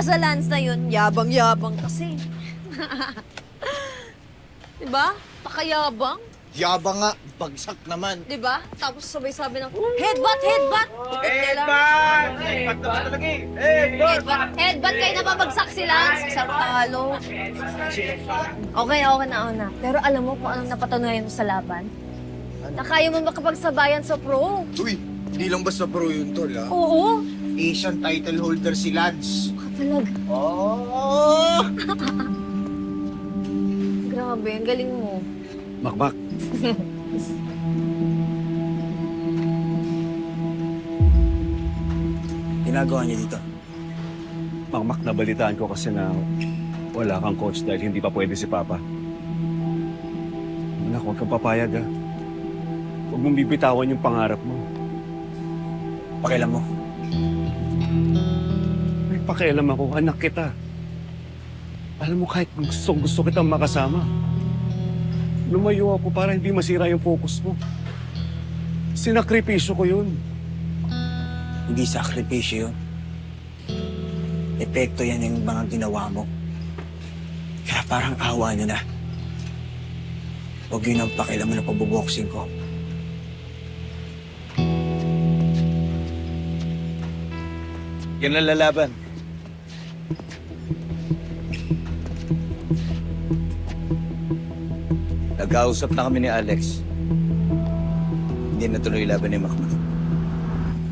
sa Lance na yun, yabang-yabang kasi. Diba? Pakayabang. Yabang nga, bagsak naman. Diba? Tapos sabay sabi ng, headbutt, headbutt! Headbutt! Headbutt naman talaga eh! Headbutt! Headbutt kayo napabagsak si Lance. Isang talo. Okay na. Pero alam mo kung anong napatunayan mo sa laban? Na kaya mo makapagsabayan sa pro. Uy, hindi lang basta pro yun, tol, ha? Oo. Asian title holder si Lance. Talaga. Oh! Grabe, ang galing mo. Makmak. Ginagawa niya dito. Makmak, nabalitaan ko kasi na wala kang coach dahil hindi pa pwede si Papa. Anak, huwag kang papayag, ha? Huwag mong bibitawan yung pangarap mo. Pakialam mo. May pakialam ako, anak kita. Alam mo, kahit gusto kitang makasama, lumayo ako para hindi masira yung focus mo. Sinakripisyo ko yun. Hindi sakripisyo yun. Epekto yan yung mga ginawa mo. Kaya parang awa niyo na. Huwag yun ang pakialaman na pabuboxing ko. Yan ang lalaban. Nagkausap na kami ni Alex. Hindi na tuloy laban ni Makmak.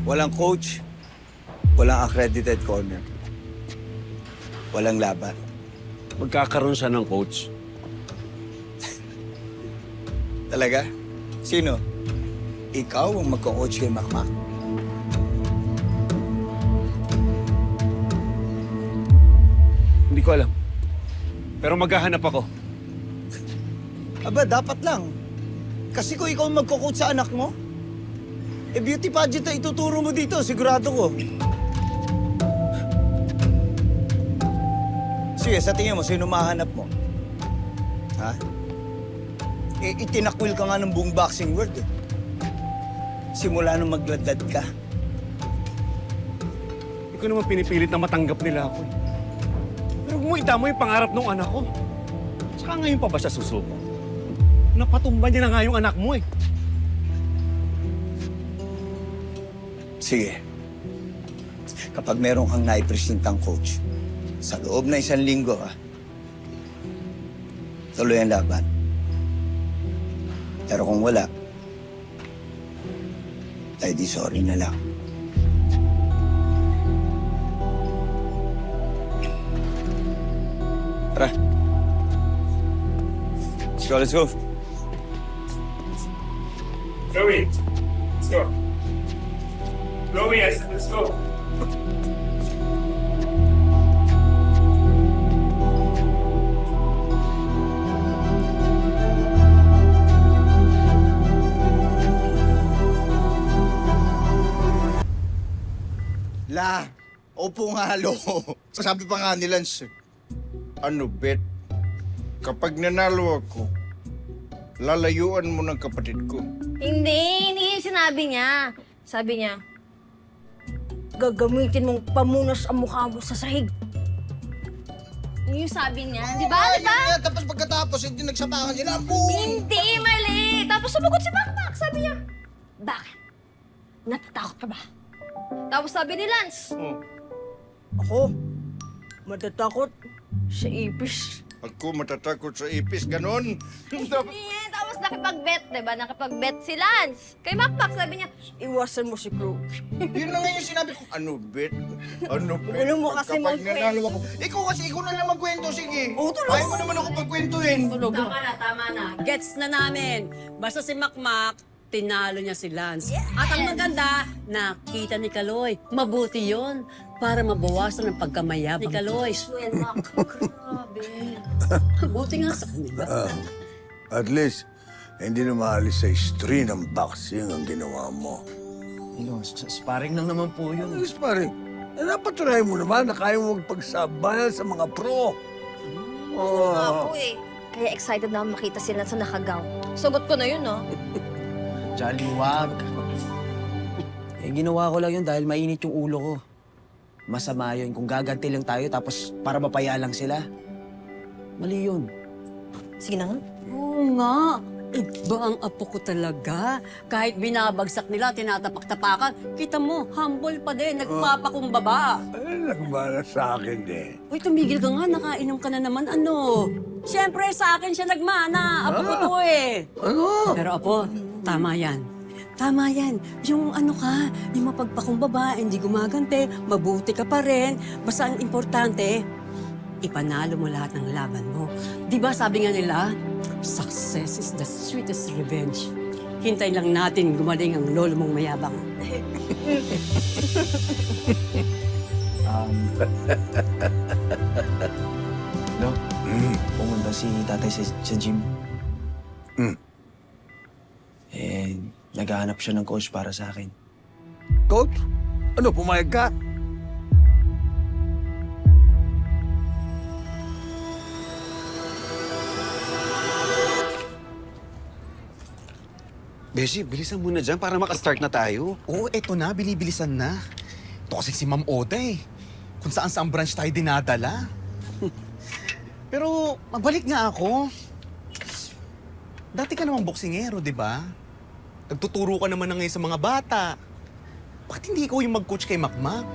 Walang coach, walang accredited corner. Walang laban. Magkakaroon siya ng coach. Talaga? Sino? Ikaw ang magko-coach kay Makmak? Hindi ko alam. Pero maghahanap ako. Aba, dapat lang. Kasi kung ikaw ang magko-coach sa anak mo, beauty pageant na ituturo mo dito, sigurado ko. Sige, sa tingin mo, sino mahanap mo? Ha? Itinakwil ka nga ng buong boxing world eh. Simula nung magladlad ka. Hindi ko naman pinipilit na matanggap nila ako. Pero huwag mo idamo yung pangarap ng anak ko. Saka ngayon pa ba siya susuko? Napatumba niya na nga yung anak mo eh. Sige. Kapag meron kang naipresentang coach, sa loob na 1 linggo, tuloy ang laban. Pero kung wala, ay di sorry na lang. Tara. Let's go. Chloe, let's go. Chloe, I said let's go. La, opo nga, lo. Sabi pa nga ni Lance, Ano, Bet? Kapag nanalo ako, lalayuan mo ng kapatid ko. Hindi yung sinabi niya. Sabi niya, gagamitin mong pamunas ang mukha mo sa sahig. Yun yung sabi niya, di ba? Di ba? Yan, tapos pagkatapos, hindi nagsapakan sila. Boom! Hindi, mali. Tapos sumagot si Makmak. Sabi niya, bakit? Natatakot ka ba? Tapos sabi ni Lance, ako, matatakot sa ipis. Ako matatakot sa ipis, ganon. Yeah, tapos nakipag-bet, di ba? Nakipag-bet si Lance. Kay Makmak, sabi niya, iwasan mo si Chloe. Yun na nga yung sinabi ko. Ano, Bet? Ano, Bet? Ano mo kasi Kapag magkwento? nanalo ako. Ikaw kasi, ikaw na lang magkwento, sige. Oo, tulog. Ayaw mo naman ako pagkwentuhin. Tama na. Gets na namin. Basta si Makmak, tinalo niya si Lance. At ang maganda, nakita ni Kaloy. Mabuti yon para mabawasan ang pagkamayabang ni Kaloy. Well, Mak, grabe. Mabuti nga sa kanila. At least, hindi na maalis sa history ng boxing ang ginawa mo. Sparring lang naman po yun. Yes, pare. Napatunayan mo naman na kaya mo magpagsabayan sa mga pro. Oo nga po eh. Kaya excited na ako makita sila sa nakagaw. Sagot ko na yun, no? Jolly, wag. Eh, ginawa ko lang yun dahil mainit yung ulo ko. Masama yun kung gaganti lang tayo tapos para mapaya lang sila. Mali yun. Sige na nga. Oo nga. Iba ang apo ko talaga. Kahit binabagsak nila, tinatapak-tapakan, kita mo, humble pa din, nagpapakumbaba. Ay, nagbala sa akin eh. Uy, tumigil ka nga, nakainom ka na naman, ano? Siyempre, sa akin siya nagmana. Apo ko to eh. Ano? Pero apo, tama yan. Tama yan. Yung ano ka, yung mapagpakumbaba, hindi gumagante, mabuti ka pa rin. Basta ang importante, ipanalo mo lahat ng laban mo. Di ba sabi nga nila, success is the sweetest revenge. Hintay lang natin gumaling ang lolo mong mayabang. No? Pumunta si tatay sa gym. Eh, naghahanap siya ng coach para sa akin. Coach? Ano, pumayag ka? Beshi, bilisan mo na dyan para makastart na tayo. Oo, eto na, binibilisan na. Ito kasi si Ma'am Oda eh. Kung saan branch tayo dinadala. Pero, mabalik nga ako. Dati ka namang boksingero, di ba? Nagtuturo ka naman na ngayon sa mga bata. Bakit hindi ikaw yung mag-coach kay Makmak?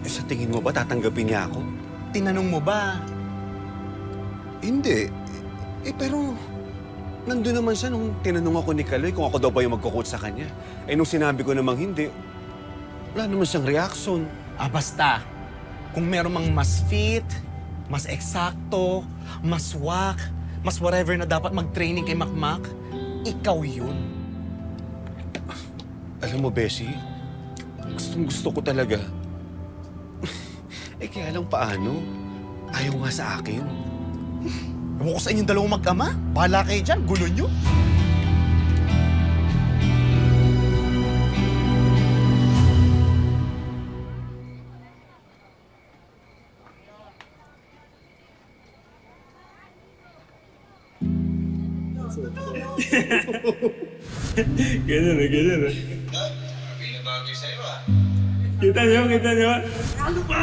Eh, sa tingin mo ba tatanggapin niya ako? Tinanong mo ba? Hindi. Eh, pero nandun naman siya nung tinanong ako ni Kaloy kung ako daw ba yung magko-coach sa kanya. Eh, nung sinabi ko namang hindi, wala naman siyang reaction. Ah, basta. Kung meron mang mas fit, mas eksakto, mas wak, mas whatever na dapat mag-training kay Makmak, ikaw yun. Alam mo, Beshi, gustong-gusto ko talaga. Eh, kaya lang paano? Ayaw nga sa akin. Ewan ko sa inyong dalawang mag-ama. Bahala kayo dyan, gulo nyo. Ganyan na, ganyan na. Kita niyo, kita niyo. Ano ba?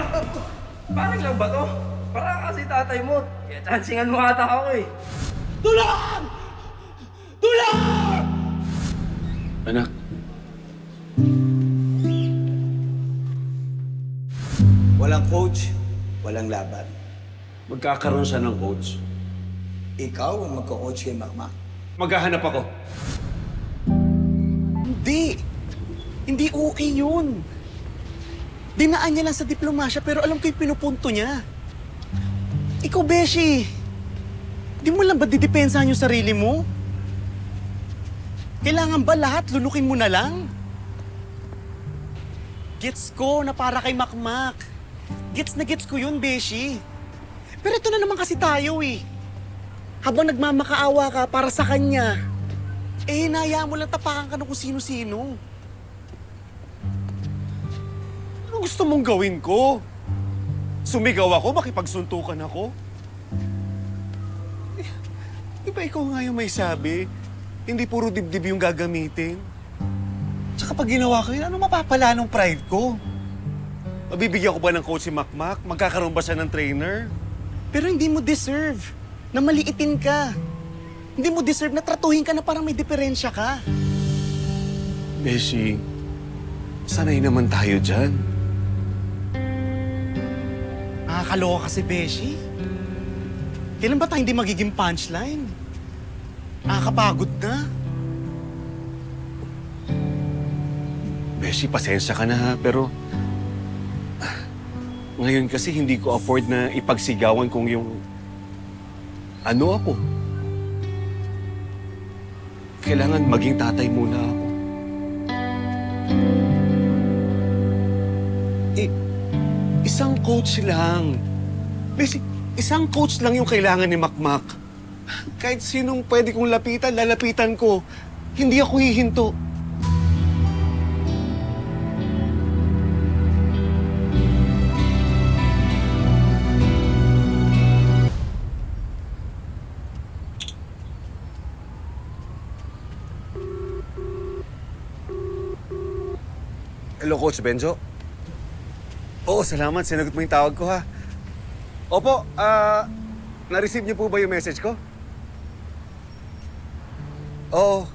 Parang lang ba to? Parang kasi tatay mo. Kaya chancingan mo ata ako eh. Tulungan! Tulungan! Anak, Walang coach, walang laban. magkakaroon siya ng coach. Ikaw ang magko-coach kay Makmak. Maghahanap ako. Hindi. Hindi okay yun. Dinaan niya lang sa diplomasya pero alam ko yung pinupunto niya. Ikaw, Beshi. Di mo lang ba didepensahan yung sarili mo? Kailangan ba lahat lunukin mo na lang? Gets ko na para kay Makmak. Gets na gets ko yun, Beshi. Pero ito na naman kasi tayo eh. Habang nagmamakaawa ka para sa kanya, eh hinayaan mo lang tapakan ka ng kung sino-sino. Ano gusto mong gawin ko? Sumigaw ako, makipagsuntukan ako? Eh, di ba ikaw nga yung may sabi? Hindi puro dibdib yung gagamitin. Tsaka pag ginawa ko yun, ano mapapala ng pride ko? Mabibigyan ko ba ng coach si Makmak? Magkakaroon ba siya ng trainer? Pero hindi mo deserve na maliitin ka. Hindi mo deserve na tratuhin ka na parang may diferensya ka. Beshi, sanay naman tayo dyan. Nakakaloka kasi, Beshi. Kailan ba tayo hindi magiging punchline? Nakakapagod na. Beshi, pasensya ka na ha, pero ngayon kasi hindi ko afford na ipagsigawan kung yung ano ako. Kailangan maging tatay muna ako. Isang coach lang. Beshi, isang coach lang yung kailangan ni Makmak. Kahit sinong pwede kong lapitan, lalapitan ko. Hindi ako hihinto. Hello, Coach Benjo. Oo, salamat. Sinagot mo yung tawag ko, ha? Opo, na-receive niyo po ba yung message ko? Oo.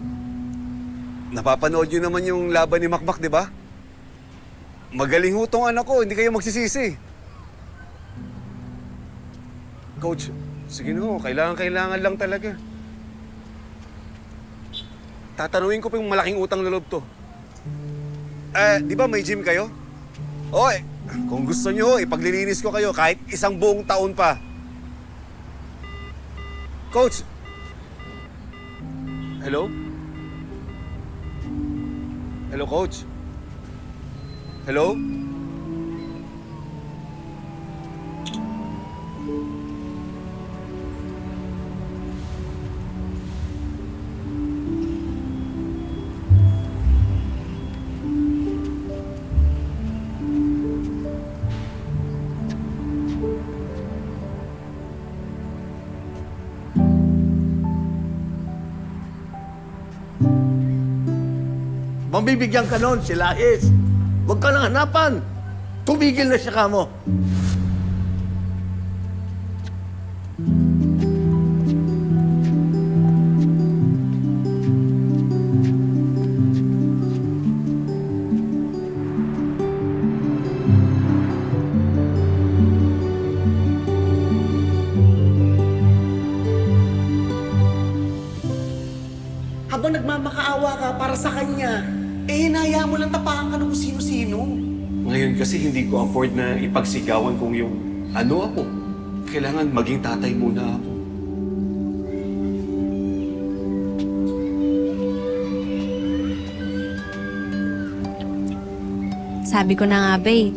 Napapanood niyo naman yung laban ni Makmak, di ba? Magaling ho tong anak ko, hindi kayo magsisisi. Coach, sige no, kailangan lang talaga. Tatanungin ko pa yung malaking utang na loob to. Di ba may gym kayo? Oy, kung gusto nyo, ipaglilinis ko kayo kahit isang buong taon pa. Coach! Hello? Hello, Coach? Hello? Mambibigyan ka nun, si Lahis. Huwag ka nang hanapan. Tumigil na siya kamo. Habang nagmamakaawa ka para sa kanya, hinaya mo lang tapakan ka ng kung sino-sino. Ngayon kasi hindi ko afford na ipagsigawan kung yung ano ako. Kailangan maging tatay muna ako. Sabi ko na nga ba eh.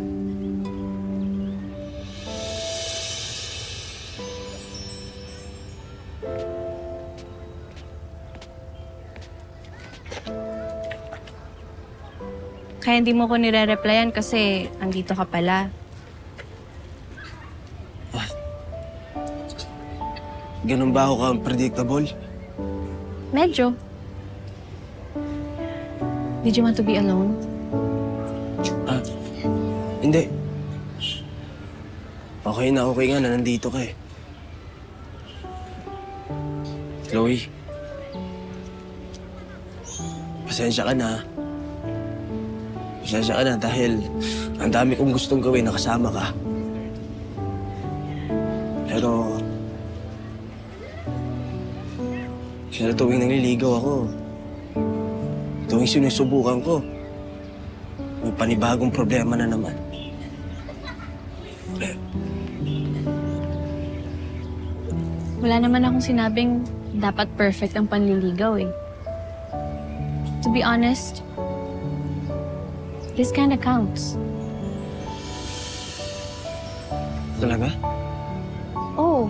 Kaya hindi mo ko nire-replyan kasi andito ka pala. Ganun ba ako ka-predictable? Medyo. Did you want to be alone? Hindi. Okay nga na nandito ka eh. Chloe. Pasensya ka na. Pasensya ka na dahil ang dami kong gustong gawin na kasama ka. Pero kaya tuwing nangliligaw ako, tuwing sinusubukan ko, may panibagong problema na naman. Wala naman akong sinabing dapat perfect ang panliligaw eh. To be honest, this kinda counts. Talaga? Oh,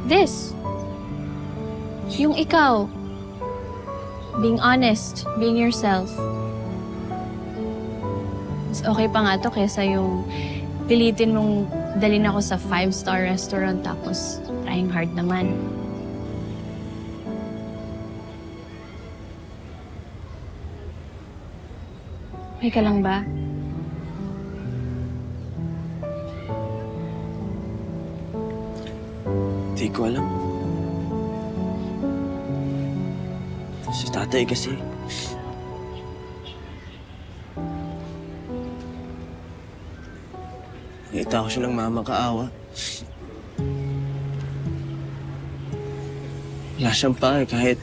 this. Yung ikaw. Being honest, being yourself. Mas okay pa nga to kesa yung pilitin mong dalhin ako sa 5-star restaurant tapos trying hard naman. Okay ka lang ba? Di ko alam. Si tatay kasi. Nakita ko siya ng mamakaawa. Wala siyang pake kahit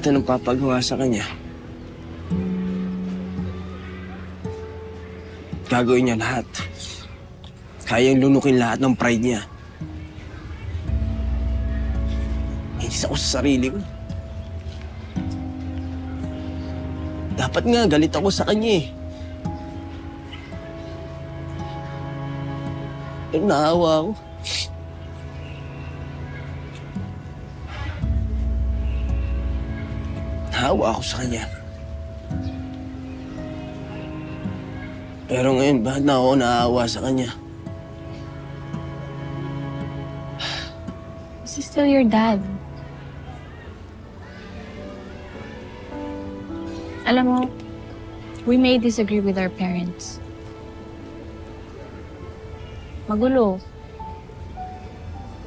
anong papagawa sa kanya. Gagawin niya lahat. Kayang lunukin lahat ng pride niya. Inis ako sa sarili ko. Dapat nga, galit ako sa kanya eh. Pero naawa ako. Naawa ako sa kanya. Pero ngayon, bakit na ako naawa sa kanya? This is still your dad. Alam mo, we may disagree with our parents. magulo.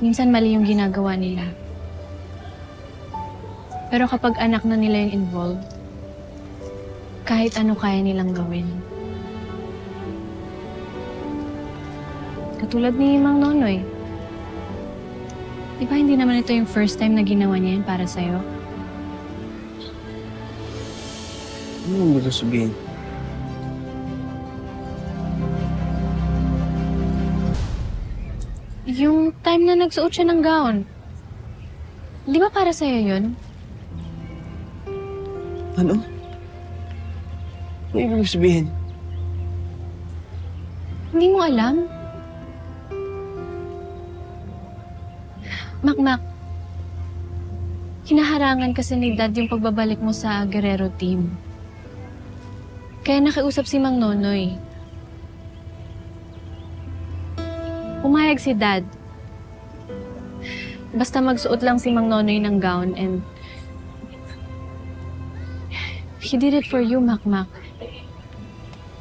Minsan mali yung ginagawa nila. Pero kapag anak na nila yung involved, kahit ano kaya nilang gawin. Katulad ni Mang Nonoy. Di ba hindi naman ito yung first time na ginawa niya yun para sa'yo? Ano mo gusto sabihin? Yung time na nagsuot siya ng gown. Di ba para sa'yo yun? Ano? Ano ibig sabihin? Hindi mo alam? Makmak, hinaharangan kasi ni Dad yung pagbabalik mo sa Guerrero team. Kaya nakiusap si Mang Nonoy. Pumayag si Dad. Basta magsuot lang si Mang Nonoy ng gown and he did it for you, Makmak.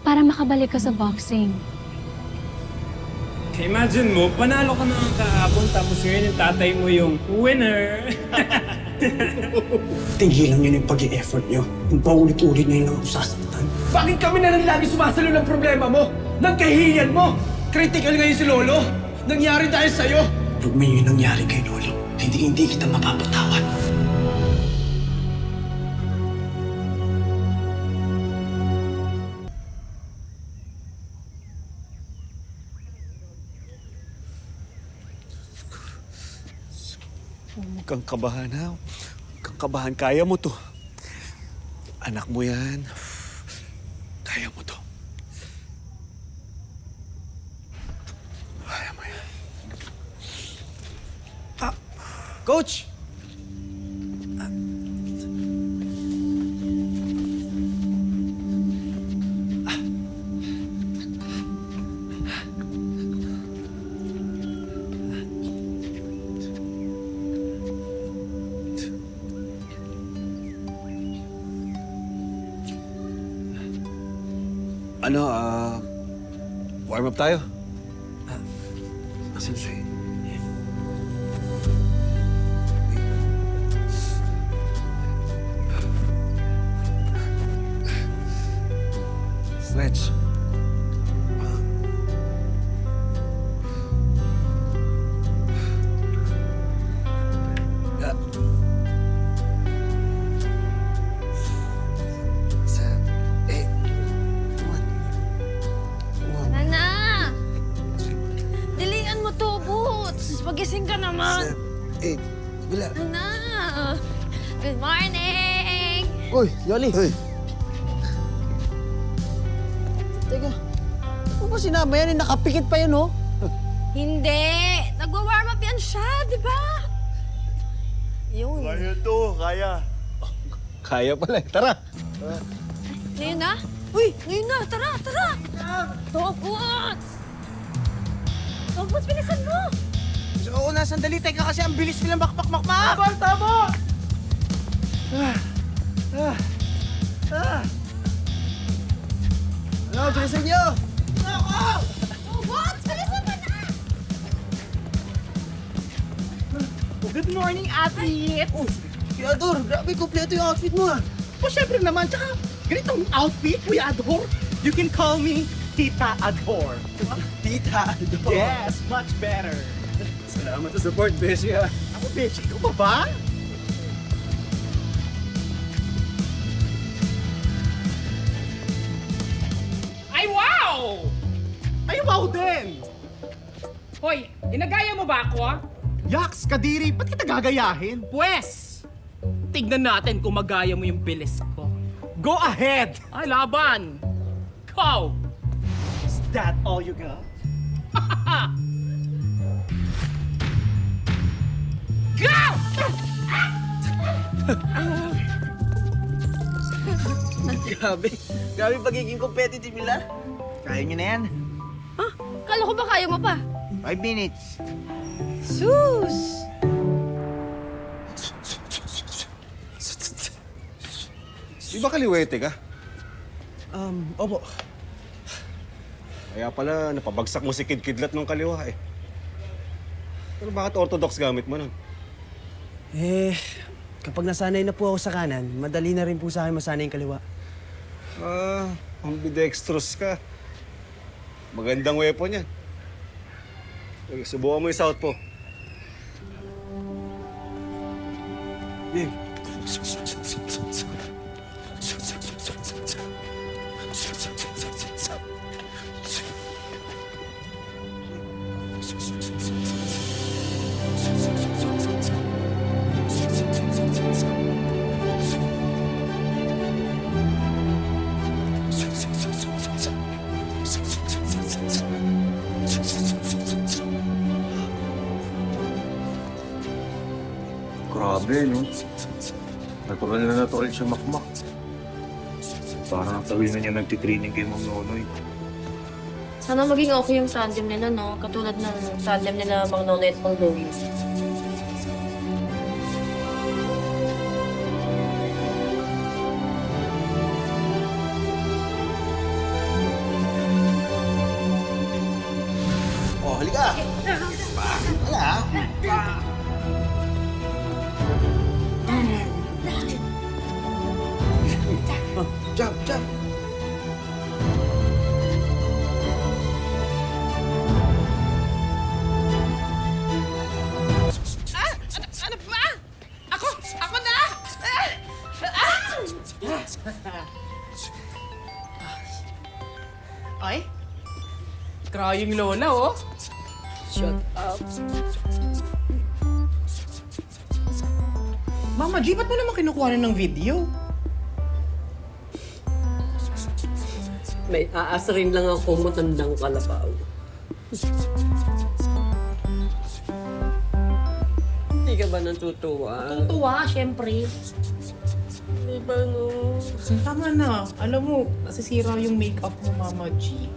Para makabalik ka sa boxing. Imagine mo, panalo ka naman kahapon tapos ngayon yung tatay mo yung winner. Tigilan niyo yung pag-i-effort niyo. Yung paulit-ulit niyo yung sasaktan. Bakit kami na lang lagi sumasalo ng problema mo? Ng kahihiyan mo? Critical ngayon si Lolo? Nangyari dahil sa'yo? Pag may yung nangyari kay Lolo, hindi kita mapapatawad. Huwag kang kabahan, ha? Huwag kang kabahan. Kaya mo to. Anak mo yan. Kaya mo to. Kaya mo yan. Coach! Ano, warm up tayo? Sensei. Stretch. Tara na! Dilian mo to, Boots! Magising ka naman! 7, 8, wala. Tara na! Good morning! Uy, Yoli! Hoy, Teka, ano ba sinama yan? Nakapikit pa yan, oh. Hindi! Nagwa-warm up yan siya, di ba? Yun. Kaya to, kaya. Kaya pala, tara. Ngayon na? Uy, ngayon na! Tara, tara! Dog Boots! Dog Boots, bilisan mo! Oo na, sandali. Teka kasi ang bilis nilang makmak. Tama! Ano, bilisan niyo! Dog Boots, bilisan mo na! Good morning, athlete! Oh, Kuya Ador, grabe, kompleto yung outfit mo, ah. Oh, syempre naman. Tsaka, ganitong outfit, Kuya Ador. You can call me Tita Ador. Tita Ador? Yes, much better. Salamat sa support, Beshi, ha? Ako, Beshi, ikaw ba ba? Ay, wow! Ay, wow din! Hoy, inagaya mo ba ako, ah? Yaks, Kadiri, ba't kita gagayahin? Pwes! Tignan natin kung magaya mo yung bilis ko. Go ahead! Ay, laban! Go! Is that all you got? Go! Grabe pagiging competitive nila. Kaya nyo na yan. Kala ko ba kaya mo pa? 5 minutes. Sus! Di ba kaliwete ka? Opo. Kaya pala, napabagsak mo si Kidlat nung kaliwa eh. Pero bakit orthodox gamit mo nun? Eh, kapag nasanay na po ako sa kanan, madali na rin po sa akin masanay yung kaliwa. Ah, ambidextrous ka. Magandang weapon yan. Sige, subukan mo yung southpaw. Grabe, no? Natural siya makmak. Parang tawin na niya nagtitraining kay Ma'am Nonoy. Sana maging okay yung tandem nila, no? Katulad ng tandem nila Mang Nonoy at Mang Louie. Oh, halika! Wala, jump, jump! Ano ba? Ako na! Ay? Crying Lola, oh. Shut up. Mama G, ba't mo naman kinukuha ng video? May aasarin lang ako matandang kalabaw. Hindi ka ba natutuwa? Tuwa, syempre. Di ba, no? Tama na. Alam mo, nasisira yung makeup mo, Mama G.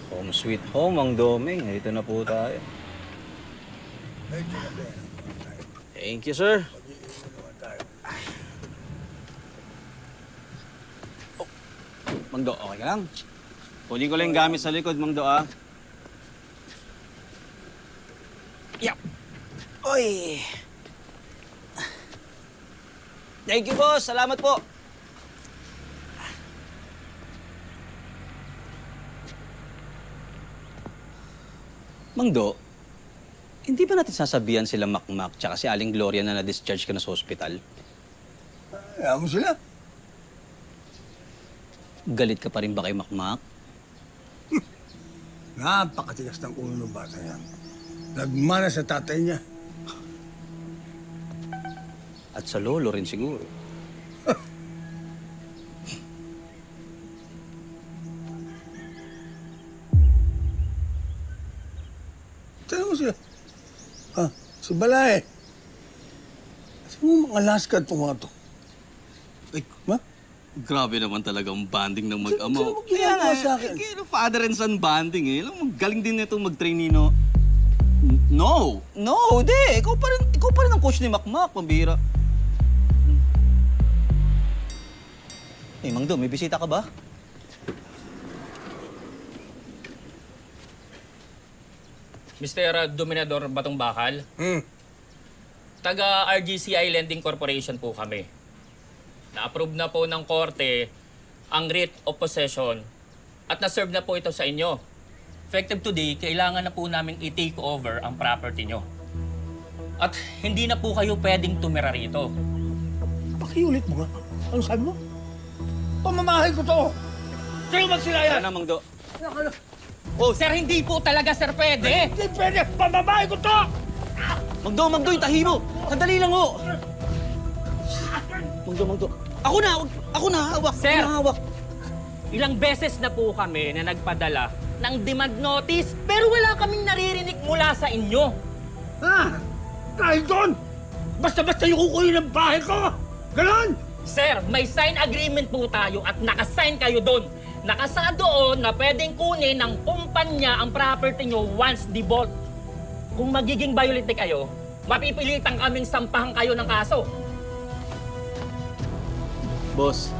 Home sweet home, ang Doming. Ito na po tayo. Thank you, sir. Oh, Mangdo, okay ka lang? Kunin ko lang yung gamit sa likod, Mangdo, ah. Yep. Oy! Thank you, boss. Salamat po. Mangdo, hindi ba natin sasabihan sila Makmak tsaka si Aling Gloria na na-discharge ka na sa ospital? Ayaw mo sila. Galit ka pa rin ba kay Makmak? Napakatigas ng ulo ng bata yan. Nagmana sa tatay niya. At sa lolo rin siguro. Tanong mo siya. Ha? Si Balay. Kasi mo mga laskad itong mga to. Ay, ma? Grabe naman talagang bonding ng mag-ama. Sino mo ginagawa sa akin? Kaya father and son bonding eh. Alam mo, galing din nito mag-train Nino. No! No, hindi. Ikaw pa rin ang coach ni Makmak, pambira. Eh, Mangdo, may bisita ka ba? Mr. Dominador Batong Bakal, taga RGCI Lending Corporation po kami. Na-approve na po ng korte ang writ of possession at na-serve na po ito sa inyo. Effective today, kailangan na po namin i-take over ang property nyo. At hindi na po kayo pwedeng tumira rito. Pakiulit mo nga. Ano sabi mo? Pamamahay ko to! Sa'yo magsilayan! Sana, Mangdo. Oh, sir, hindi po talaga, sir, pwede! Hindi pwede! Pamamahay ko to! Mangdo, itahi mo! Sandali lang, ho! Mangdo. Ako na, hawak! Sir! Ako na, hawak! Ilang beses na po kami na nagpadala ng demand notice, pero wala kaming naririnig mula sa inyo. Ha? Dahil doon! Basta-basta yung kukunin ng bahay ko! Ganon! Sir, may sign agreement po tayo at nakasign kayo doon. Nakasa doon na pwedeng kunin ng kumpanya ang property nyo once default. Kung magiging violate kayo, mapipilitan kaming sampahan kayo ng kaso. Boss,